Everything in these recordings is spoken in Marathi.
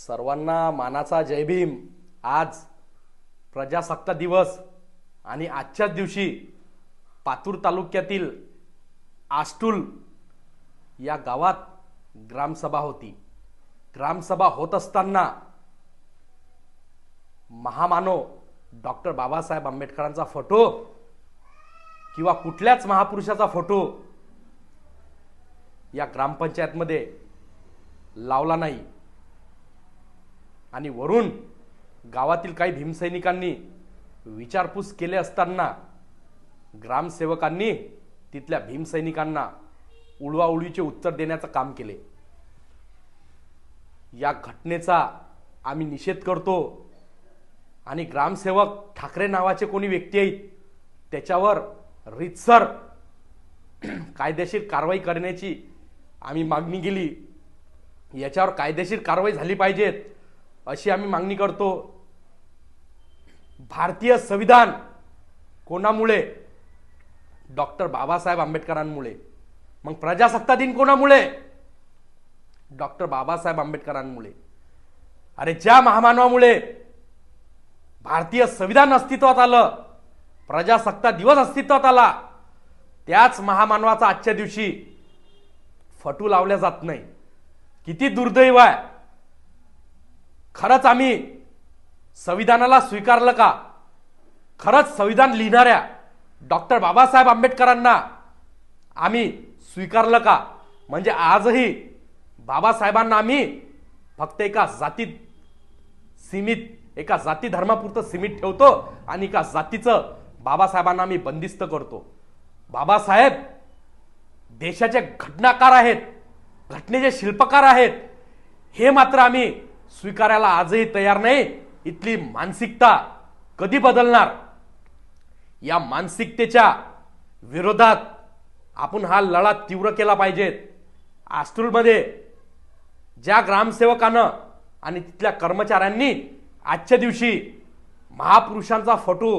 सर्वांना मानाचा जय भीम। आज प्रजासत्ताक दिवस आणि आजच्याच दिवशी पातूर तालुक्यातील आष्टुल या गावात ग्रामसभा होती। ग्रामसभा होत असताना महामानव डॉक्टर बाबासाहेब आंबेडकरांचा फोटो किंवा कुठल्याच महापुरुषाचा फोटो या ग्रामपंचायतमध्ये लावला नाही आणि वरून गावातील काही भीमसैनिकांनी विचारपूस केले असताना ग्रामसेवकांनी तिथल्या भीमसैनिकांना उडवाउडवीचे उत्तर देण्याचं काम केले। या घटनेचा आम्ही निषेध करतो आणि ग्रामसेवक ठाकरे नावाचे कोणी व्यक्ती आहेत त्याच्यावर रीतसर कायदेशीर कारवाई करण्याची आम्ही मागणी केली। याच्यावर कायदेशीर कारवाई झाली पाहिजे अशी आम्ही मागणी करतो। भारतीय संविधान कोणामुळे? डॉक्टर बाबासाहेब आंबेडकरांमुळे। मग प्रजासत्ताक दिन कोणामुळे? डॉक्टर बाबासाहेब आंबेडकरांमुळे। अरे ज्या महामानवामुळे भारतीय संविधान अस्तित्वात आलं, प्रजासत्ताक दिवस अस्तित्वात आला, त्याच महामानवाचा आजच्या दिवशी फोटो लावल्या जात नाही। किती दुर्दैव आहे। खरंच आम्ही संविधानाला स्वीकारलं का? खरंच संविधान लिहिणाऱ्या डॉक्टर बाबासाहेब आंबेडकरांना आम्ही स्वीकारलं का? म्हणजे आजही बाबासाहेबांना आम्ही फक्त एका जातीत सीमित, एका जाती धर्मापुरतं सीमित ठेवतो आणि एका जातीचं बाबासाहेबांना आम्ही बंदिस्त करतो। बाबासाहेब देशाचे घटनाकार आहेत, घटनेचे शिल्पकार आहेत, हे मात्र आम्ही स्वीकारायला आजही तयार नाही। इथली मानसिकता कधी बदलणार? या मानसिकतेच्या विरोधात आपण हा लढा तीव्र केला पाहिजे। आष्टुलमध्ये ज्या ग्रामसेवकानं आणि तिथल्या कर्मचाऱ्यांनी आजच्या दिवशी महापुरुषांचा फोटो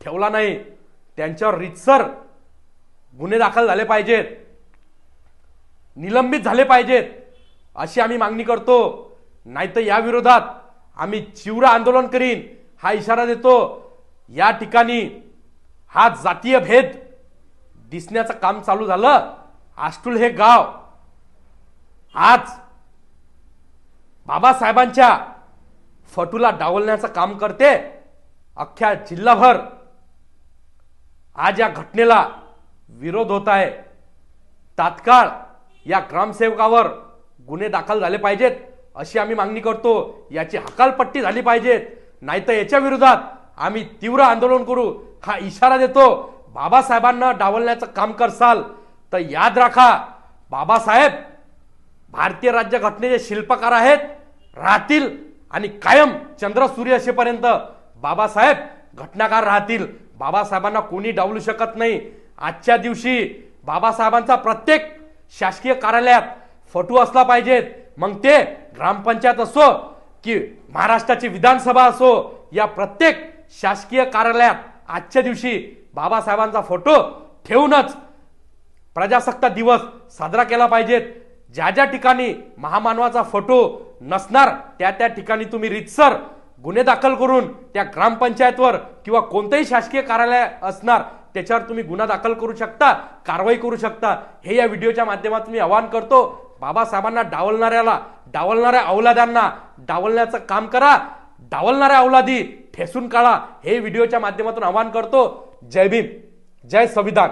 ठेवला नाही, त्यांच्यावर रीतसर गुन्हे दाखल झाले पाहिजेत, निलंबित झाले पाहिजेत अशी आम्ही मागणी करतो। नाहीतर या विरोधात आम्ही तीव्र आंदोलन करीन हा इशारा देतो। या ठिकाणी हा जातीय भेद दिसण्याचं काम चालू झालं। आष्टुल हे गाव आज बाबासाहेबांच्या फोटोला डावलण्याचं काम करते। अख्ख्या जिल्हाभर आज या घटनेला विरोध होत आहे। तात्काळ या ग्रामसेवकावर गुन्हे दाखल झाले पाहिजेत अशी आम्ही मागणी करतो। याची हकालपट्टी झाली पाहिजे, नाहीतर याच्या विरोधात आम्ही तीव्र आंदोलन करू हा इशारा देतो। बाबासाहेबांना डावलण्याचं काम करसाल तर याद राखा, बाबासाहेब भारतीय राज्यघटनेचे शिल्पकार आहेत, राहतील आणि कायम चंद्र सूर्य असेपर्यंत बाबासाहेब घटनाकार राहतील। बाबासाहेबांना कोणी डावलू शकत नाही। आजच्या दिवशी बाबासाहेबांचा प्रत्येक शासकीय कार्यालयात फोटो असला पाहिजे, मग ते ग्रामपंचायत असो की महाराष्ट्राची विधानसभा असो, या प्रत्येक शासकीय कार्यालयात आजच्या दिवशी बाबासाहेबांचा फोटो ठेवूनच प्रजासत्ताक दिवस साजरा केला पाहिजे। ज्या ज्या ठिकाणी महामानवाचा फोटो नसणार त्या त्या ठिकाणी तुम्ही रीतसर गुन्हे दाखल करून त्या ग्रामपंचायतवर किंवा कोणतेही शासकीय कार्यालय असणार त्याच्यावर तुम्ही गुन्हा दाखल करू शकता, कारवाई करू शकता। हे या व्हिडिओच्या माध्यमातून मी आवाहन करतो। बाबासाहेबांना डावलणाऱ्या औलादांना डावलण्याचं काम करा, डावलणाऱ्या औलादी ठेसून काढा, हे व्हिडिओच्या माध्यमातून आवाहन करतो। जय भीम, जय संविधान।